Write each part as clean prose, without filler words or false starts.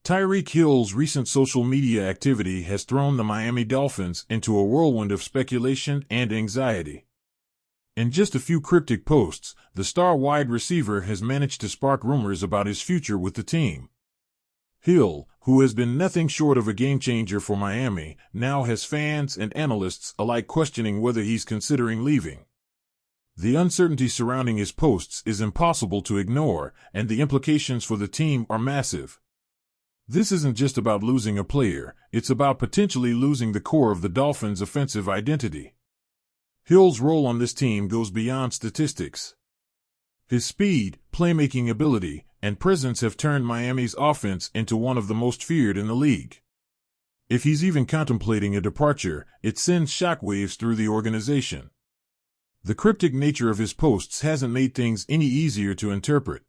Tyreek Hill's recent social media activity has thrown the Miami Dolphins into a whirlwind of speculation and anxiety. In just a few cryptic posts, the star wide receiver has managed to spark rumors about his future with the team. Hill, who has been nothing short of a game-changer for Miami, now has fans and analysts alike questioning whether he's considering leaving. The uncertainty surrounding his posts is impossible to ignore, and the implications for the team are massive. This isn't just about losing a player, it's about potentially losing the core of the Dolphins' offensive identity. Hill's role on this team goes beyond statistics. His speed, playmaking ability, and presence have turned Miami's offense into one of the most feared in the league. If he's even contemplating a departure, it sends shockwaves through the organization. The cryptic nature of his posts hasn't made things any easier to interpret.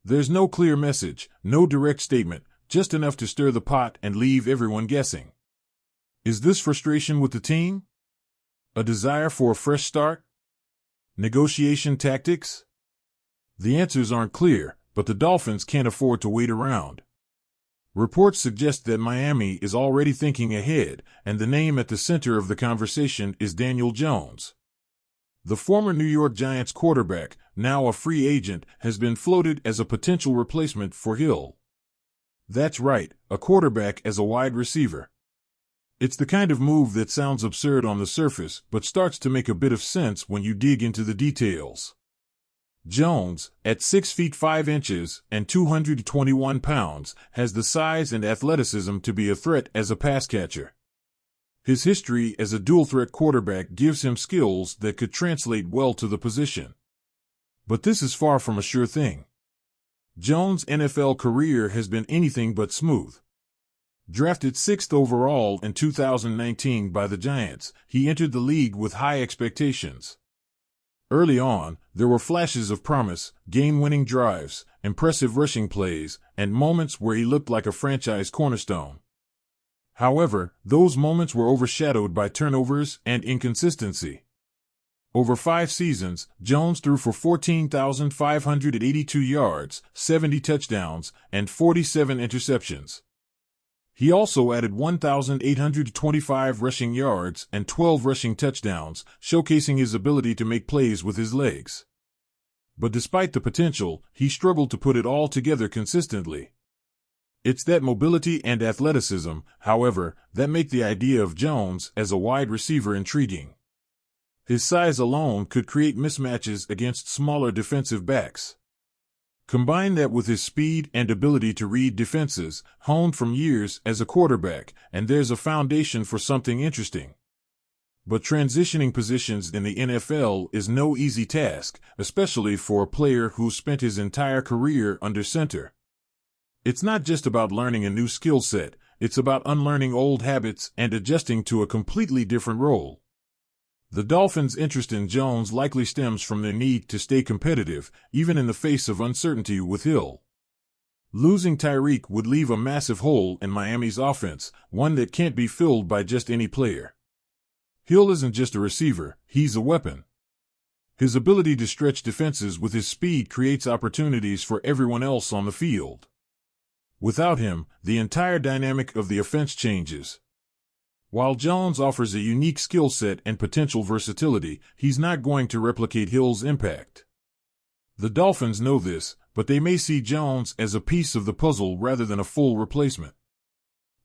There's no clear message, no direct statement, just enough to stir the pot and leave everyone guessing. Is this frustration with the team? A desire for a fresh start? Negotiation tactics? The answers aren't clear, but the Dolphins can't afford to wait around. Reports suggest that Miami is already thinking ahead, and the name at the center of the conversation is Daniel Jones. The former New York Giants quarterback, now a free agent, has been floated as a potential replacement for Hill. That's right, a quarterback as a wide receiver. It's the kind of move that sounds absurd on the surface, but starts to make a bit of sense when you dig into the details. Jones, at 6 feet 5 inches and 221 pounds, has the size and athleticism to be a threat as a pass catcher. His history as a dual-threat quarterback gives him skills that could translate well to the position. But this is far from a sure thing. Jones' NFL career has been anything but smooth. Drafted 6th overall in 2019 by the Giants, he entered the league with high expectations. Early on, there were flashes of promise, game-winning drives, impressive rushing plays, and moments where he looked like a franchise cornerstone. However, those moments were overshadowed by turnovers and inconsistency. Over 5 seasons, Jones threw for 14,582 yards, 70 touchdowns, and 47 interceptions. He also added 1,825 rushing yards and 12 rushing touchdowns, showcasing his ability to make plays with his legs. But despite the potential, he struggled to put it all together consistently. It's that mobility and athleticism, however, that make the idea of Jones as a wide receiver intriguing. His size alone could create mismatches against smaller defensive backs. Combine that with his speed and ability to read defenses, honed from years as a quarterback, and there's a foundation for something interesting. But transitioning positions in the NFL is no easy task, especially for a player who spent his entire career under center. It's not just about learning a new skill set, it's about unlearning old habits and adjusting to a completely different role. The Dolphins' interest in Jones likely stems from their need to stay competitive, even in the face of uncertainty with Hill. Losing Tyreek would leave a massive hole in Miami's offense, one that can't be filled by just any player. Hill isn't just a receiver, he's a weapon. His ability to stretch defenses with his speed creates opportunities for everyone else on the field. Without him, the entire dynamic of the offense changes. While Jones offers a unique skill set and potential versatility, he's not going to replicate Hill's impact. The Dolphins know this, but they may see Jones as a piece of the puzzle rather than a full replacement.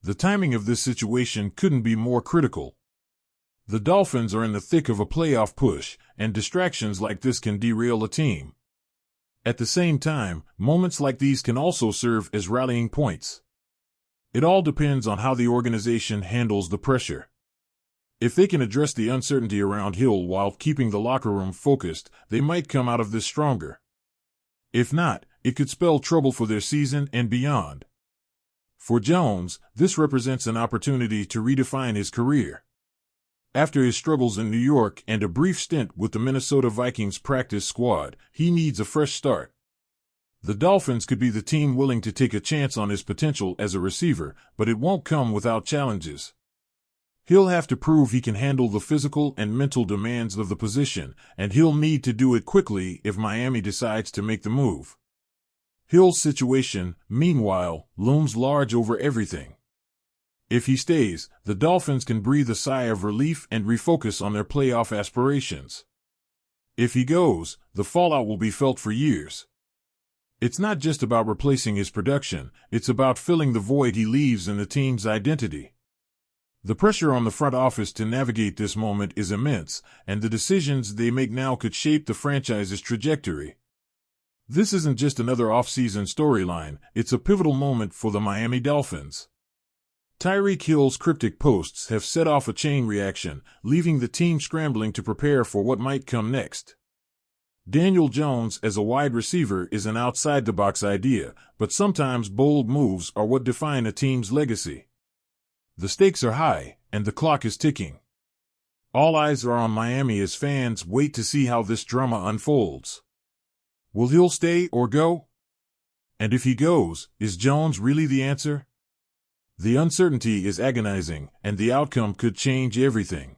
The timing of this situation couldn't be more critical. The Dolphins are in the thick of a playoff push, and distractions like this can derail a team. At the same time, moments like these can also serve as rallying points. It all depends on how the organization handles the pressure. If they can address the uncertainty around Hill while keeping the locker room focused, they might come out of this stronger. If not, it could spell trouble for their season and beyond. For Jones, this represents an opportunity to redefine his career. After his struggles in New York and a brief stint with the Minnesota Vikings practice squad, he needs a fresh start. The Dolphins could be the team willing to take a chance on his potential as a receiver, but it won't come without challenges. He'll have to prove he can handle the physical and mental demands of the position, and he'll need to do it quickly if Miami decides to make the move. Hill's situation, meanwhile, looms large over everything. If he stays, the Dolphins can breathe a sigh of relief and refocus on their playoff aspirations. If he goes, the fallout will be felt for years. It's not just about replacing his production, it's about filling the void he leaves in the team's identity. The pressure on the front office to navigate this moment is immense, and the decisions they make now could shape the franchise's trajectory. This isn't just another off-season storyline, it's a pivotal moment for the Miami Dolphins. Tyreek Hill's cryptic posts have set off a chain reaction, leaving the team scrambling to prepare for what might come next. Daniel Jones as a wide receiver is an outside-the-box idea, but sometimes bold moves are what define a team's legacy. The stakes are high, and the clock is ticking. All eyes are on Miami as fans wait to see how this drama unfolds. Will Hill stay or go? And if he goes, is Jones really the answer? The uncertainty is agonizing, and the outcome could change everything.